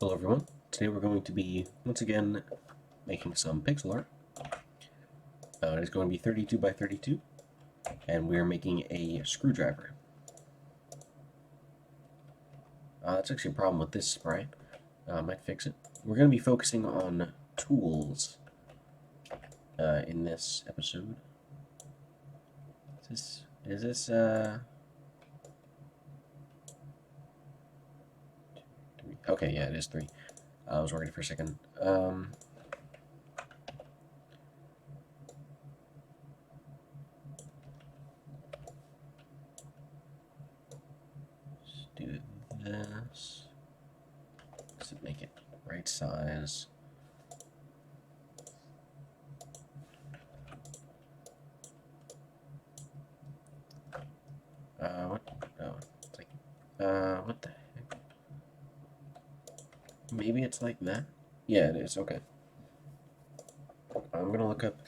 Hello everyone, today we're going to be, once again, making some pixel art. It's going to be 32 by 32, and we're making a screwdriver. That's actually a problem with this sprite. I might fix it. We're going to be focusing on tools in this episode. Is this three? Okay, yeah, it is 3. I was worried for a second. Let's do this. Does it make it right size? What? Oh, it's like, what the heck? Maybe it's like that? Yeah, it is, okay. I'm gonna look up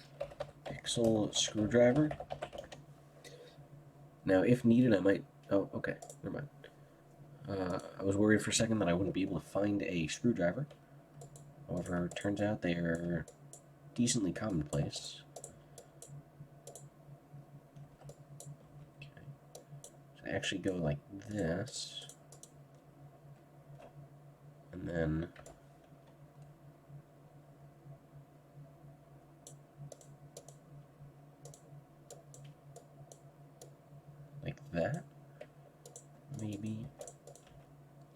pixel screwdriver. Now, if needed, I might... Oh, okay, never mind. I was worried for a second that I wouldn't be able to find a screwdriver. However, it turns out they are decently commonplace. Okay. So I actually go like this. And then... like that? Maybe...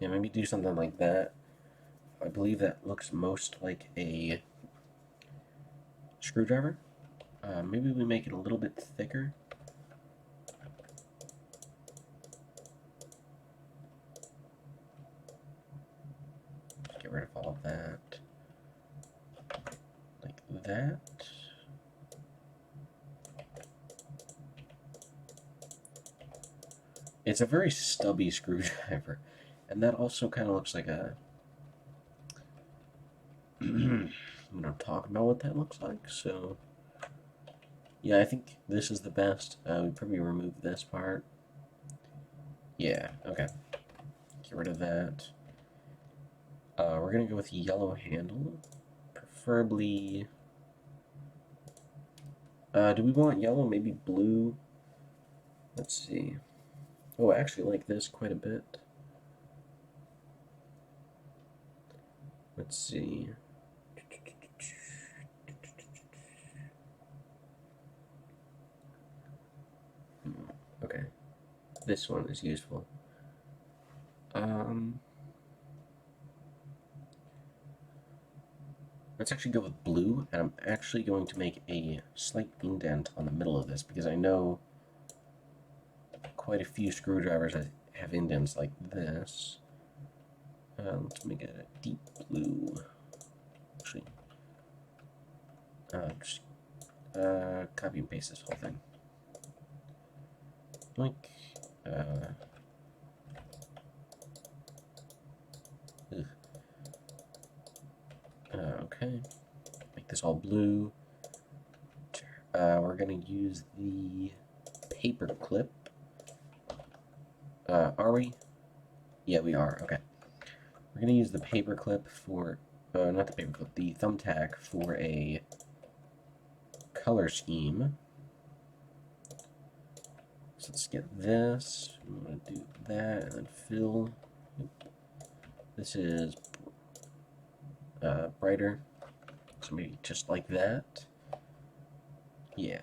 Yeah, maybe do something like that. I believe that looks most like a screwdriver. Maybe we make it a little bit thicker. Get rid of all of that. Like that. It's a very stubby screwdriver. And that also kind of looks like a... I'm going to talk about what that looks like, so... Yeah, I think this is the best. We probably remove this part. Yeah, okay. Get rid of that. We're going to go with yellow handle. Preferably... do we want yellow? Maybe blue? Let's see. Oh, I actually like this quite a bit. Let's see. Okay. This one is useful. Let's actually go with blue, and I'm actually going to make a slight indent on the middle of this, because I know quite a few screwdrivers that have indents like this. Let's make it a deep blue. Actually, just copy and paste this whole thing. Like, okay. Make this all blue. We're gonna use the paper clip. Are we? Yeah, we are. Okay. We're gonna use the paper clip for, not the paper clip, the thumbtack for a color scheme. So let's get this. I'm gonna do that and then fill. This is brighter, so maybe just like that. Yeah,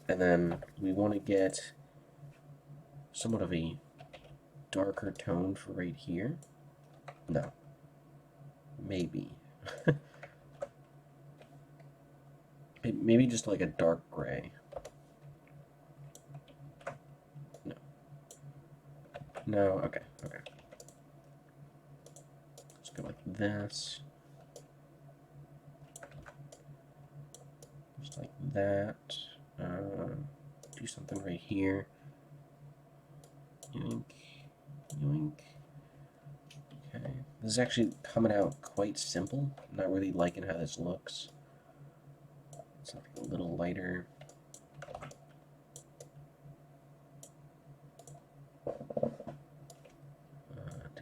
and then we want to get somewhat of a darker tone for right here. No, maybe. Maybe just like a dark gray. No. No, okay, okay. Let's go like this. Just like that. Do something right here. Yoink. Yoink. Okay. This is actually coming out quite simple. I'm not really liking how this looks. Something a little lighter.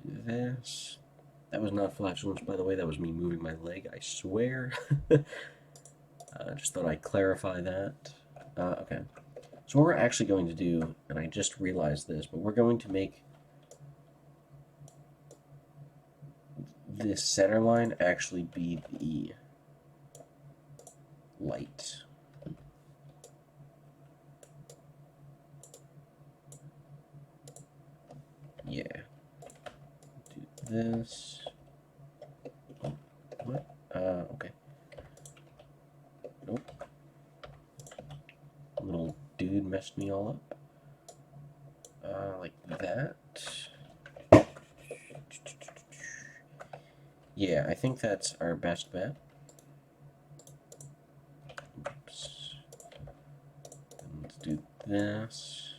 Do this. That was not flatulence, by the way. That was me moving my leg, I swear. Just thought I'd clarify that. Okay. So what we're actually going to do, and I just realized this, but we're going to make this center line actually be the light. Yeah. Do this. Oh, what? Okay. Nope. Little dude messed me all up. Like that. Yeah, I think that's our best bet. Oops. And let's do this.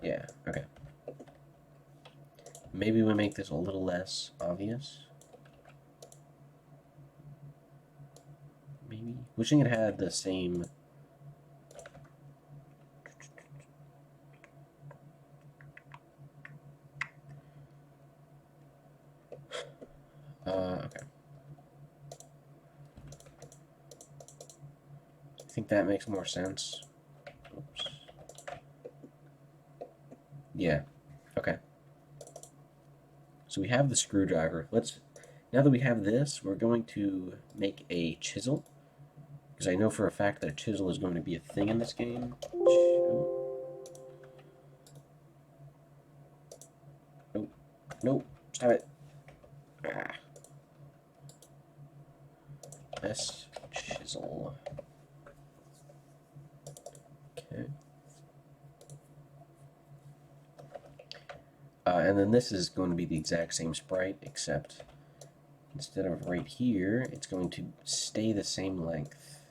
Yeah, okay. Maybe we make this a little less obvious. Maybe. Wishing it had the same. Okay. I think that makes more sense. Oops. Yeah. Okay. So we have the screwdriver. Now that we have this, we're going to make a chisel. Because I know for a fact that a chisel is going to be a thing in this game. Nope. Nope. Stop it. Ah. This chisel. Okay. And then this is going to be the exact same sprite, except instead of right here, it's going to stay the same length.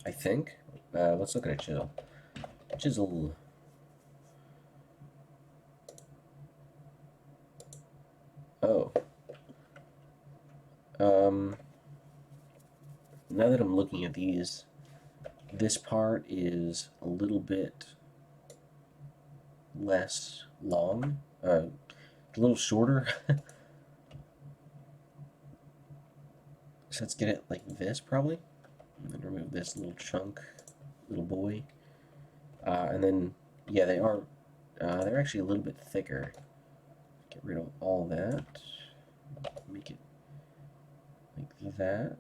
I think. Let's look at a chisel. Chisel. Oh. Now that I'm looking at these, this part is a little bit less long, a little shorter. So let's get it like this, probably. And then remove this little chunk, little boy. And then, yeah, they're actually a little bit thicker. Get rid of all that. Make it like that.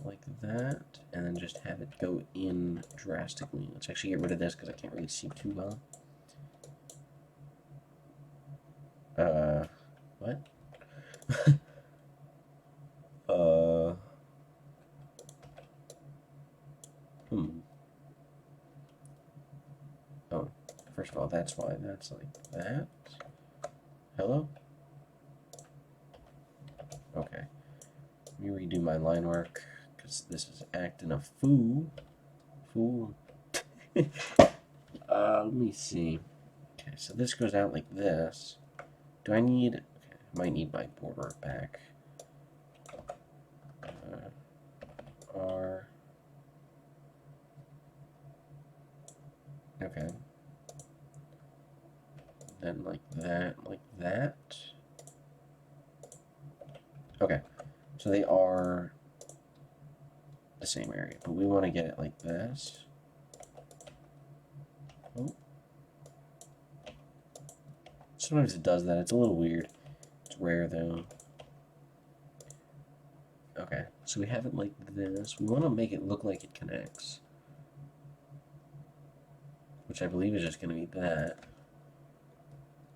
Like that. And then just have it go in drastically. Let's actually get rid of this because I can't really see too well. What? Oh, first of all, that's why that's like that. Hello? Okay. Let me redo my line work, because this is acting a fool. Let me see. Okay, so this goes out like this. Do I need... Okay, I might need my border back. R... Okay. Then like that. Okay, so they are the same area, but we want to get it like this. Oh. Sometimes it does that. It's a little weird. It's rare though. Okay, so we have it like this. We want to make it look like it connects, which I believe is just going to be that.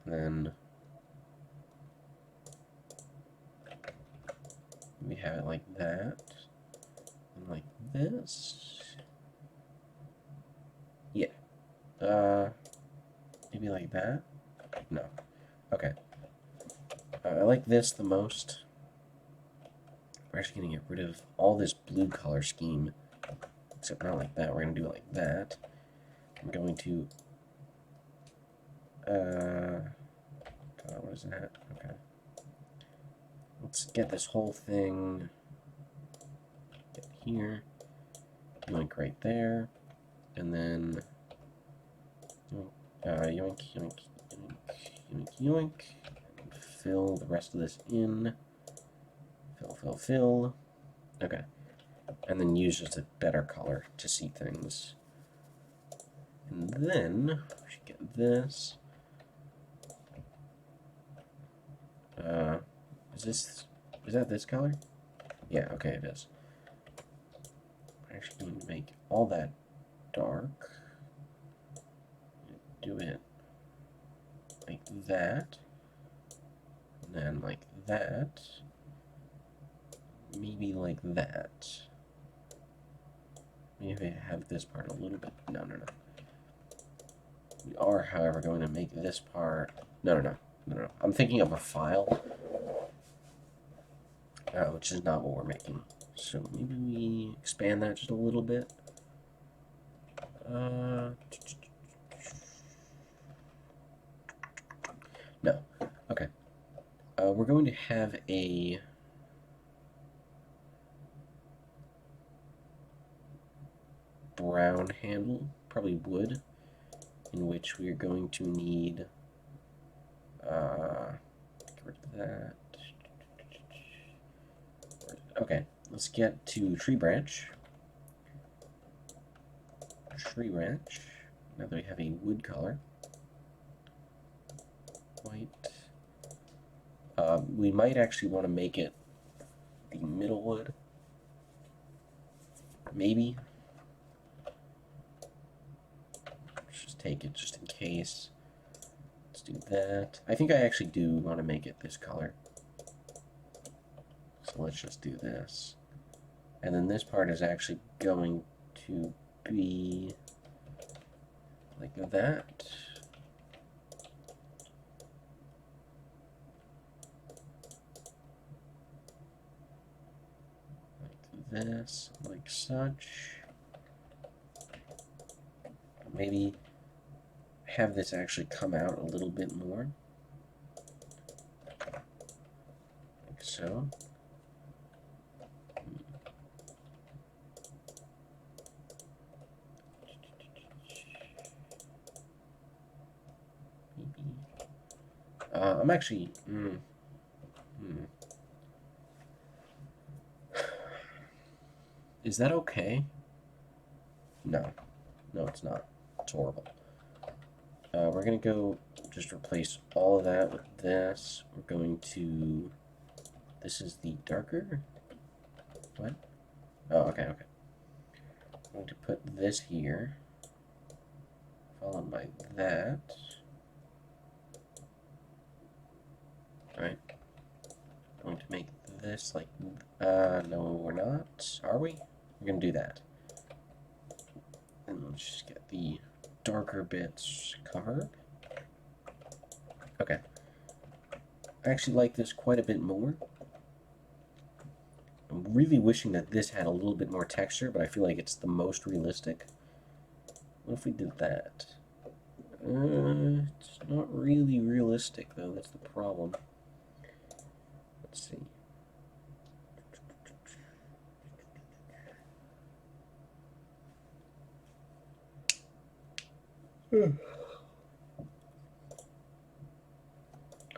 Then we have it like that, and like this. Yeah. Maybe like that? No. Okay. I like this the most. We're actually going to get rid of all this blue color scheme, except not like that. We're going to do it like that. I'm going to, what is that? Okay. Let's get this whole thing, get here, yoink right there, and then, yoink, yoink, yoink. Yoink, yoink. And fill the rest of this in. Fill, fill, fill. Okay. And then use just a better color to see things. And then we should get this. Is that this color? Yeah, okay, it is. I'm actually going to make all that dark. Do it like that. And then like that. Maybe like that. Maybe I have this part a little bit. No. We are, however, going to make this part. No. I'm thinking of a file, which is not what we're making. So maybe we expand that just a little bit. No. Okay. We're going to have a brown handle, probably wood, in which we are going to need get rid of that. Okay, let's get to tree branch. Now that we have a wood color. White. We might actually want to make it the middle wood. Maybe. Let's just take it just in case. Let's do that. I think I actually do want to make it this color. So let's just do this. And then this part is actually going to be like that. Like this, like such. Maybe have this actually come out a little bit more. Like so. I'm actually... Is that okay? No. No, it's not. It's horrible. We're going to go just replace all of that with this. We're going to... This is the darker? What? Oh, okay. I'm going to put this here, followed by that. Alright. I'm going to make this like... no, we're not. Are we? We're going to do that. And let's just get the darker bits covered. Okay. I actually like this quite a bit more. I'm really wishing that this had a little bit more texture, but I feel like it's the most realistic. What if we did that? It's not really realistic, though. That's the problem. Let's see.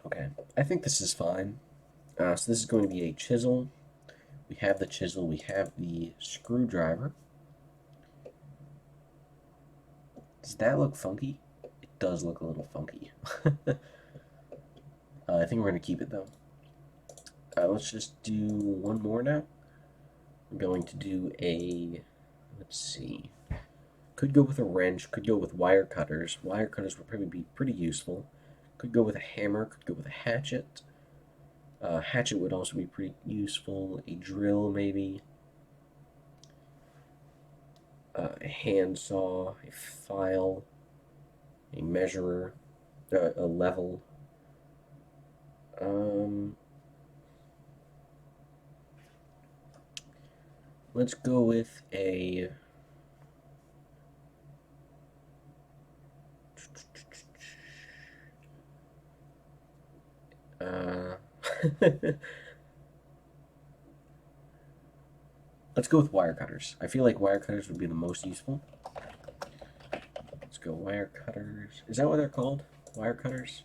Okay, I think this is fine. So this is going to be a chisel. We have the chisel, we have the screwdriver. Does that look funky? It does look a little funky. I think we're going to keep it, though. Let's just do one more now. I'm going to do a... Let's see. Could go with a wrench, could go with wire cutters. Wire cutters would probably be pretty useful. Could go with a hammer, could go with a hatchet. Hatchet would also be pretty useful. A drill, maybe. A handsaw, a file, a measurer, a level. Let's go with a... Let's go with wire cutters. I feel like wire cutters would be the most useful. Let's go wire cutters. Is that what they're called? Wire cutters?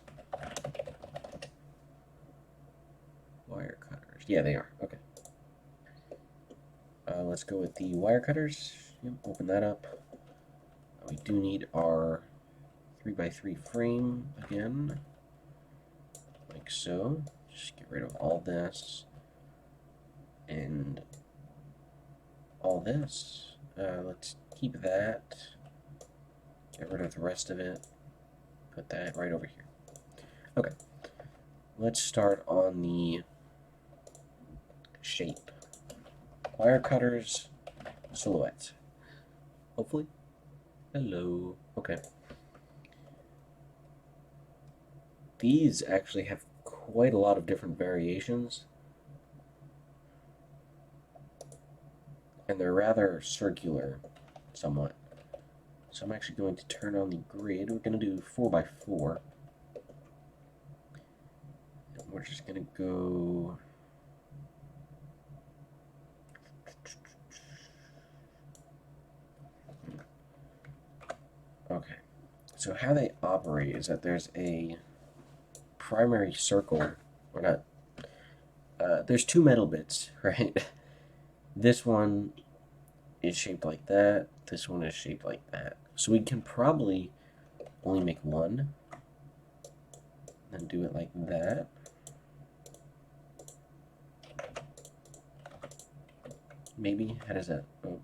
Yeah, they are. Okay. Let's go with the wire cutters. Yep, open that up. We do need our 3x3 frame again, like so. Just get rid of all this and all this. Let's keep that. Get rid of the rest of it. Put that right over here. Okay. Let's start on the shape. Wirecutters, silhouette. Hopefully. Hello. Okay. These actually have quite a lot of different variations. And they're rather circular, somewhat. So I'm actually going to turn on the grid. We're going to do 4x4. And we're just going to go... Okay. So how they operate is that there's a primary circle, or not, there's two metal bits, right? This one is shaped like that, this one is shaped like that. So we can probably only make one, then do it like that. Maybe, how does that, oh.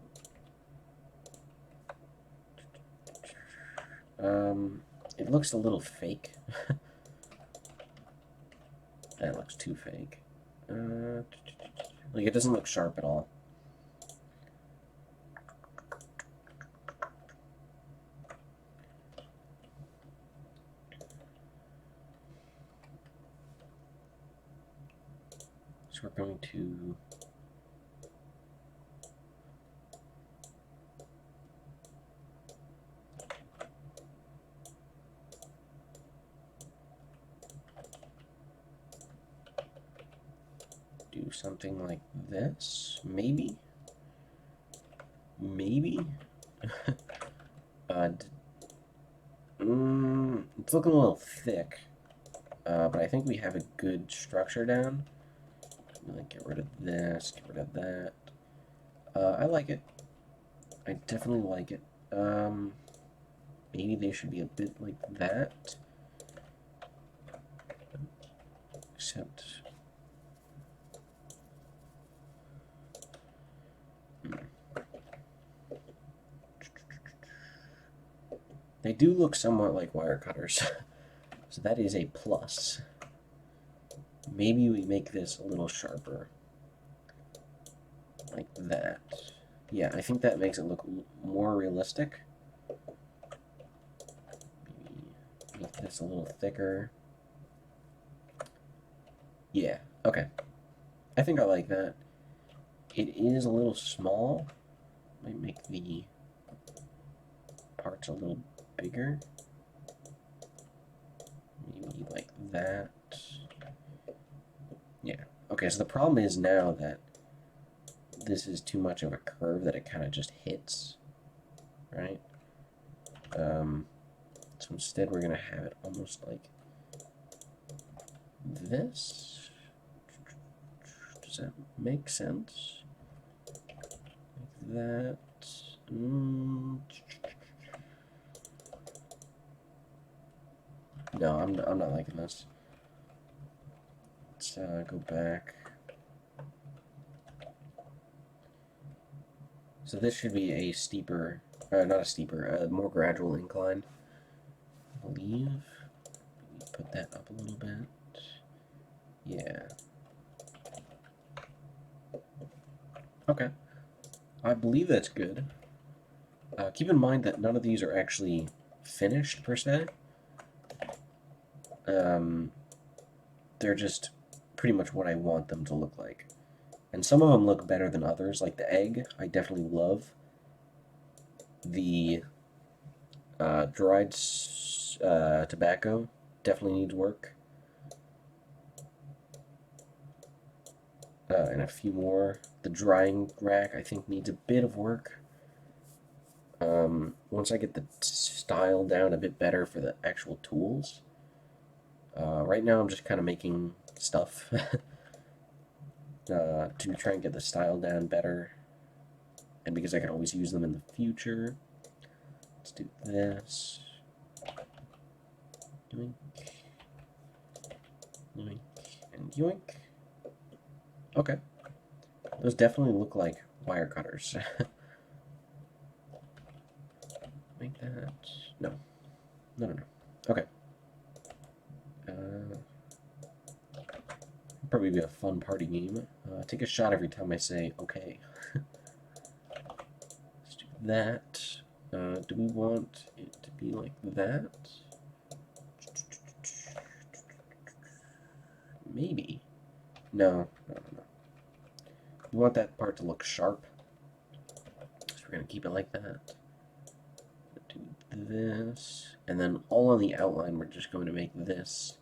It looks a little fake. That looks too fake. Like, it doesn't look sharp at all. So we're going to do something like this, maybe? Maybe? It's looking a little thick, but I think we have a good structure down. Like, get rid of this, get rid of that. I like it. I definitely like it. Maybe they should be a bit like that. Except... They do look somewhat like wire cutters, so that is a plus. Maybe we make this a little sharper, like that. Yeah, I think that makes it look more realistic. Maybe make this a little thicker. Yeah, okay. I think I like that. It is a little small. Might make the parts a little bigger. Maybe like that. Yeah. Okay, so the problem is now that this is too much of a curve that it kind of just hits, right? So instead we're going to have it almost like this. Does that make sense? Like that. No, I'm not liking this. Let's go back. So this should be a steeper, not a steeper, a more gradual incline, I believe. Put that up a little bit. Yeah. Okay. I believe that's good. Keep in mind that none of these are actually finished, per se. They're just pretty much what I want them to look like. And some of them look better than others, like the egg, I definitely love. The dried tobacco definitely needs work. And a few more. The drying rack, I think, needs a bit of work. Once I get the style down a bit better for the actual tools. Right now I'm just kind of making stuff. to try and get the style down better, and because I can always use them in the future. Let's do this. Yoink. Yoink. And yoink. Okay. Those definitely look like wire cutters. Make that... No. No, no, no. Okay. Probably be a fun party game. Take a shot every time I say okay. Let's do that. Do we want it to be like that? Maybe. No, no, no, no. We want that part to look sharp. So we're going to keep it like that. Do this. And then all on the outline, we're just going to make this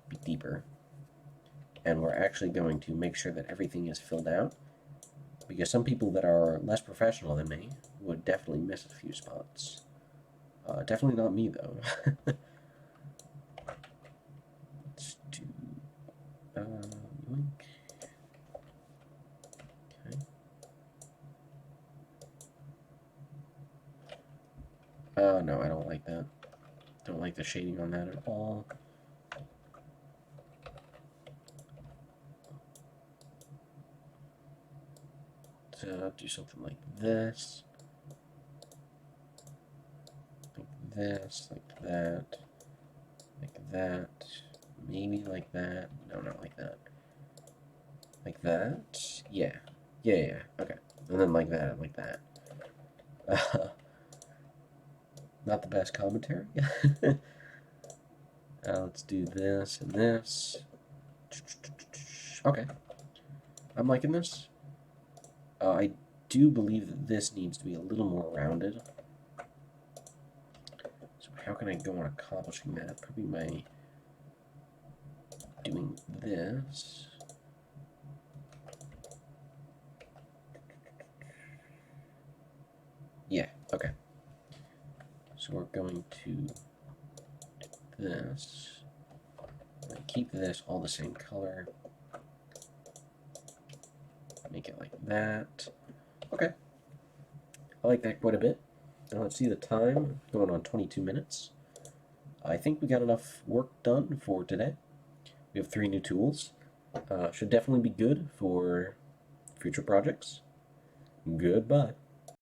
be deeper. And we're actually going to make sure that everything is filled out. Because some people that are less professional than me would definitely miss a few spots. Definitely not me, though. Let's do... link. Okay. No, I don't like that. Don't like the shading on that at all. Do something like this. Like this, like that. Like that. Maybe like that. No, not like that. Like that? Yeah. Yeah. Okay. And then like that, like that. Not the best commentary. Let's do this and this. Okay. I'm liking this. I do believe that this needs to be a little more rounded. So how can I go on accomplishing that? Probably by doing this. Yeah, okay. So we're going to do this. And keep this all the same color. Make it like that. Okay. I like that quite a bit. Now let's see the time. Going on 22 minutes. I think we got enough work done for today. We have 3 new tools. Should definitely be good for future projects. Goodbye.